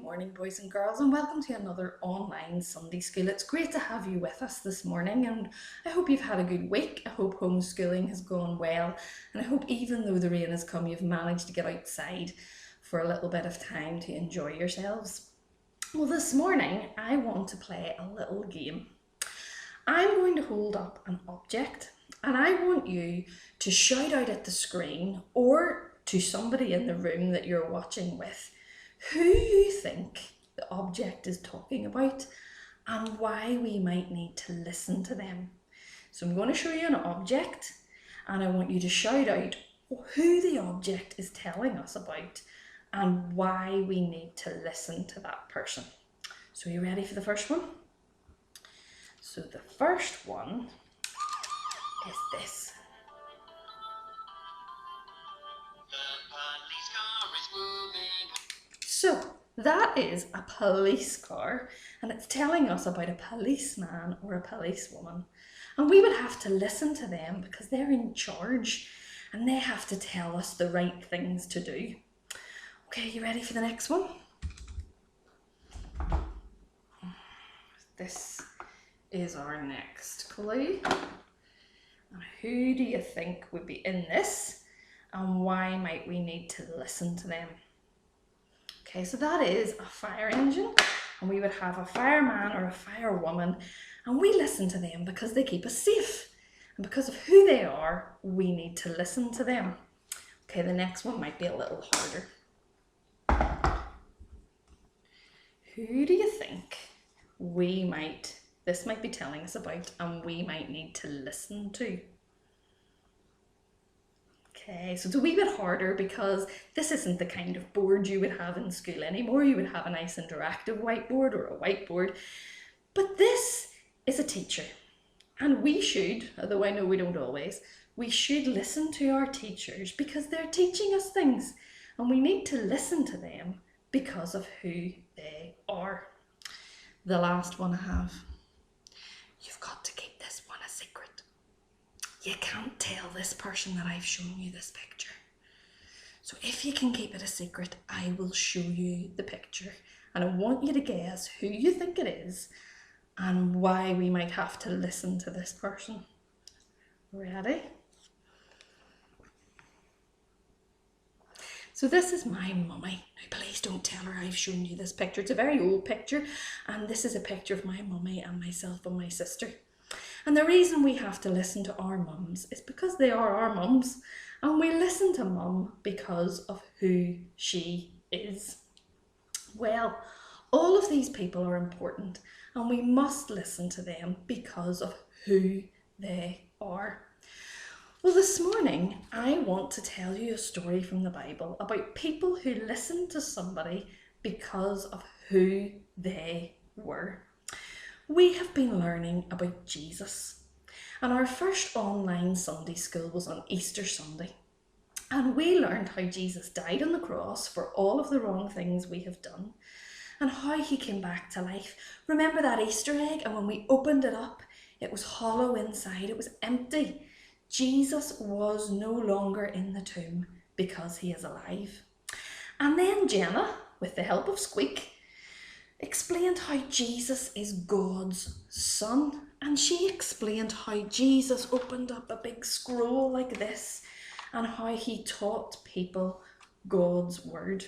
morning, boys and girls, and welcome to another online Sunday school. It's great to have you with us this morning, and I hope you've had a good week. I hope homeschooling has gone well, and I hope even though the rain has come, you've managed to get outside for a little bit of time to enjoy yourselves. Well, this morning I want to play a little game. I'm going to hold up an object, and I want you to shout out at the screen or to somebody in the room that you're watching with who you think the object is talking about and why we might need to listen to them. So I'm going to show you an object and I want you to shout out who the object is telling us about and why we need to listen to that person. So are you ready for the first one? So the first one is this. So that is a police car, and it's telling us about a policeman or a policewoman. And we would have to listen to them because they're in charge and they have to tell us the right things to do. Okay, you ready for the next one? This is our next clue. And who do you think would be in this and why might we need to listen to them? Okay, so that is a fire engine, and we would have a fireman or a firewoman, and we listen to them because they keep us safe. And because of who they are, we need to listen to them. Okay, the next one might be a little harder. Who do you think this might be telling us about and we might need to listen to? Okay, so it's a wee bit harder because this isn't the kind of board you would have in school anymore. You would have a nice interactive whiteboard or a whiteboard. But this is a teacher. And we should, although I know we don't always, we should listen to our teachers because they're teaching us things. And we need to listen to them because of who they are. The last one I have. You've got to keep this one a secret. You can't tell this person that I've shown you this picture. So if you can keep it a secret, I will show you the picture. And I want you to guess who you think it is and why we might have to listen to this person. Ready? So this is my mummy. Now please don't tell her I've shown you this picture. It's a very old picture, and this is a picture of my mummy and myself and my sister. And the reason we have to listen to our mums is because they are our mums, and we listen to mum because of who she is. Well, all of these people are important, and we must listen to them because of who they are. Well, this morning I want to tell you a story from the Bible about people who listened to somebody because of who they were. We have been learning about Jesus, and our first online Sunday school was on Easter Sunday, and we learned how Jesus died on the cross for all of the wrong things we have done and how he came back to life. Remember that Easter egg, and when we opened it up, it was hollow inside, it was empty. Jesus was no longer in the tomb because he is alive. And then Jenna, with the help of Squeak, explained how Jesus is God's son, and she explained how Jesus opened up a big scroll like this and how he taught people God's word.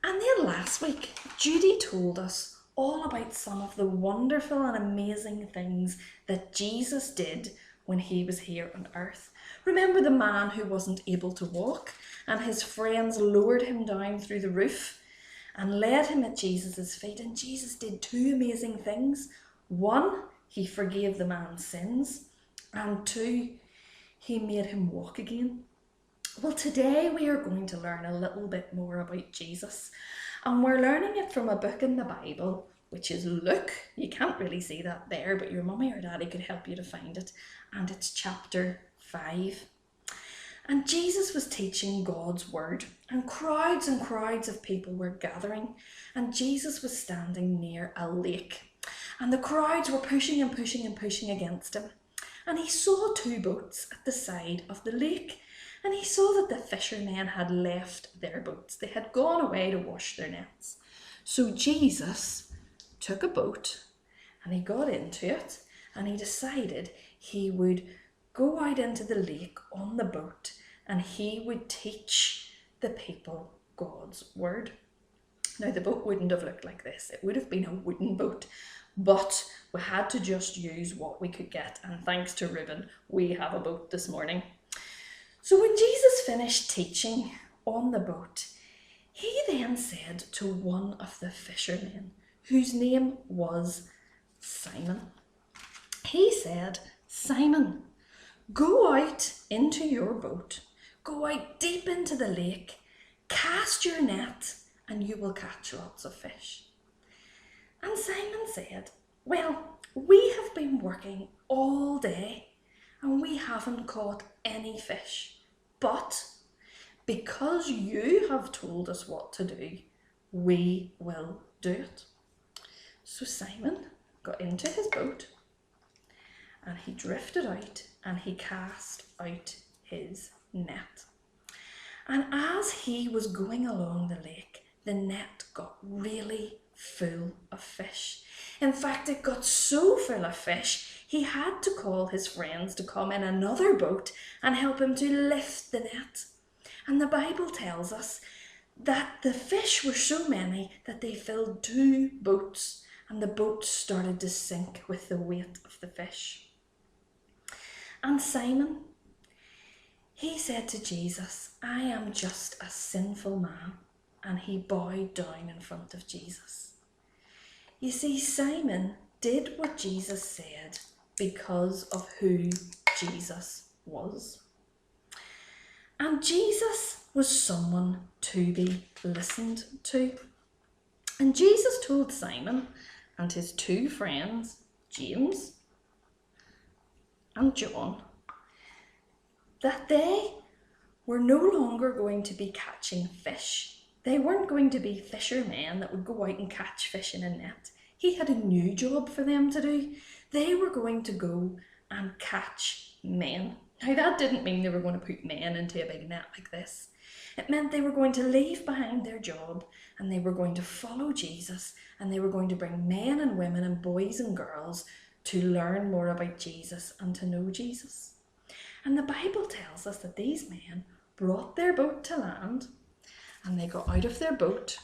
And then last week, Judy told us all about some of the wonderful and amazing things that Jesus did when he was here on earth. Remember the man who wasn't able to walk, and his friends lowered him down through the roof and laid him at Jesus' feet, and Jesus did two amazing things. One, he forgave the man's sins, and two, he made him walk again. Well, today we are going to learn a little bit more about Jesus, and we're learning it from a book in the Bible, which is Luke. You can't really see that there, but your mummy or daddy could help you to find it, and it's chapter 5. And Jesus was teaching God's word, and crowds of people were gathering, and Jesus was standing near a lake, and the crowds were pushing and pushing and pushing against him. And he saw two boats at the side of the lake, and he saw that the fishermen had left their boats. They had gone away to wash their nets. So Jesus took a boat and he got into it and he decided he would go out into the lake on the boat and he would teach the people God's word. Now, the boat wouldn't have looked like this. It would have been a wooden boat, but we had to just use what we could get. And thanks to Reuben, we have a boat this morning. So when Jesus finished teaching on the boat, he then said to one of the fishermen, whose name was Simon. He said, Simon, go out into your boat, go out deep into the lake, cast your net, and you will catch lots of fish. And Simon said, well, we have been working all day and we haven't caught any fish, but because you have told us what to do, we will do it. So Simon got into his boat and he drifted out and he cast out his net. And as he was going along the lake, the net got really full of fish. In fact, it got so full of fish, he had to call his friends to come in another boat and help him to lift the net. And the Bible tells us that the fish were so many that they filled 2 boats, and the boat started to sink with the weight of the fish. And Simon, he said to Jesus, I am just a sinful man. And he bowed down in front of Jesus. You see, Simon did what Jesus said because of who Jesus was. And Jesus was someone to be listened to. And Jesus told Simon and his 2 friends, James and John, that they were no longer going to be catching fish. They weren't going to be fishermen that would go out and catch fish in a net. He had a new job for them to do. They were going to go and catch men. Now, that didn't mean they were going to put men into a big net like this. It meant they were going to leave behind their job and they were going to follow Jesus, and they were going to bring men and women and boys and girls to learn more about Jesus and to know Jesus. And the Bible tells us that these men brought their boat to land, and they got out of their boat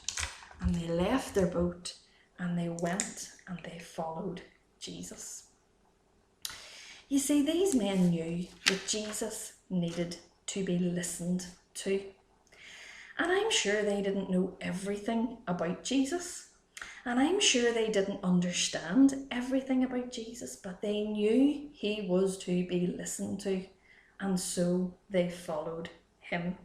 and they left their boat and they went and they followed Jesus. You see, these men knew that Jesus needed to be listened to. And I'm sure they didn't know everything about Jesus. And I'm sure they didn't understand everything about Jesus, but they knew he was to be listened to. And so they followed him.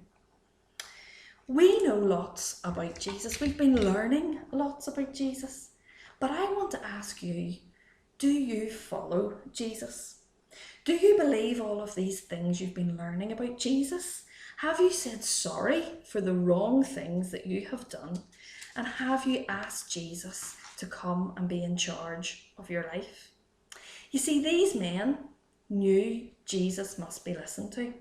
We know lots about Jesus. We've been learning lots about Jesus. But I want to ask you, do you follow Jesus? Do you believe all of these things you've been learning about Jesus? Have you said sorry for the wrong things that you have done? And have you asked Jesus to come and be in charge of your life? You see, these men knew Jesus must be listened to.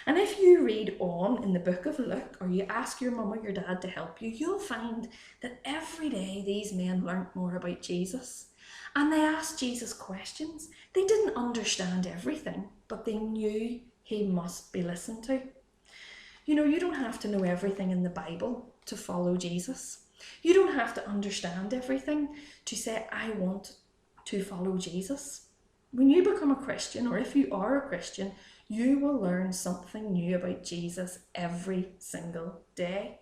And if you read on in the book of Luke, or you ask your mum or your dad to help you, you'll find that every day these men learnt more about Jesus. And they asked Jesus questions. They didn't understand everything, but they knew he must be listened to. You know, you don't have to know everything in the Bible to follow Jesus. You don't have to understand everything to say, I want to follow Jesus. When you become a Christian, or if you are a Christian, you will learn something new about Jesus every single day.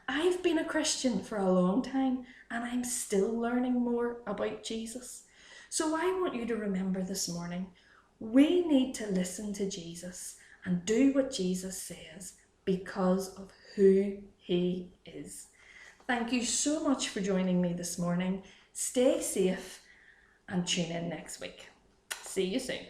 I've been a Christian for a long time and I'm still learning more about Jesus. So I want you to remember this morning, we need to listen to Jesus and do what Jesus says because of who he is. Thank you so much for joining me this morning. Stay safe and tune in next week. See you soon.